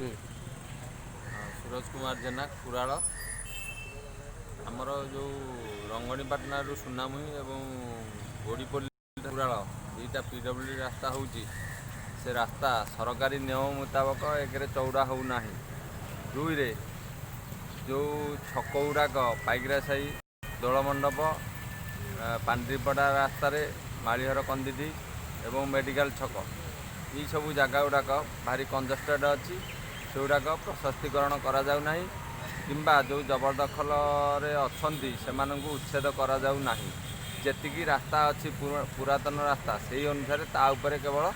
सूरज कुमार जेना खुराल आमर जो रंगणीपाटना सुनामुही एवं गोड़ीपल्ली खुराल दुईटा पीडब्ल्यूडी रास्ता होची से रास्ता सरकारी नियम मुताबक एक चौड़ा होना दुई रे जो छक गुड़ाक पाइकरा साही दोलमंडप पांड्रीपड़ा रास्तार मालीहर कंदिटी एवं मेडिकल छक ये सब जगह गुड़ाक भारी कंजस्टेड अच्छी से गुड़ाक प्रशस्तीकरण करा जाउ नाही किंबा जो जबरदखल अच्छी से उच्छेद करा जाउ नाही जेतिकी रास्ता अच्छी पुरातन रास्ता से अनुसार ता उपरे केवल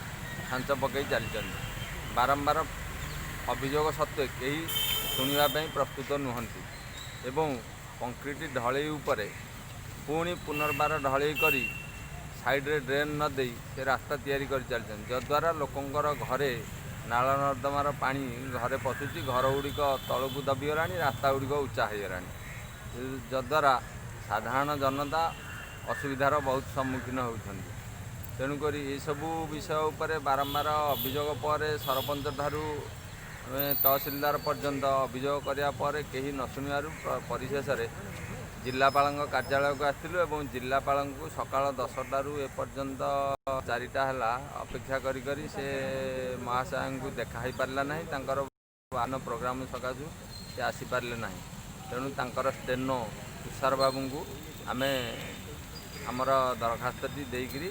खांच पकई चली बारंबार अभियोग सत्वे कई शुणापी प्रस्तुत नुहति एवं कंक्रीट ढलई उपरे पुणी पुनर्बार ढलई करी साइड रे ड्रेन न दे से रास्ता तैयारी कर चलते जद्वारा लोकंर घरे नाल नर्दमार पानी घरे पशुची घर गुड़िक तलू दबिगला रास्ता गुड़िक उच्चा होगला जद्वारा साधारण जनता असुविधार बहुत सम्मुखीन होती तेणुक सबू विषय उपर बारंबार अभियोग पर सरपंच ठारू तहसिलदार पर्यंत अभियोग कराया कहीं न शुणु परिशेष जिलापाल कार्यालय को आसलु और जिलापाल को सका 10टारू एपर्यंत 4टा है अपेक्षा करी से महाशय को देखाई पारा ना वाहन प्रोग्राम सकाशु से आसीपारे ना तेणु तर स्टेनो तुषार बाबू को आम आमर दरखास्त देकरी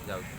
जाऊ।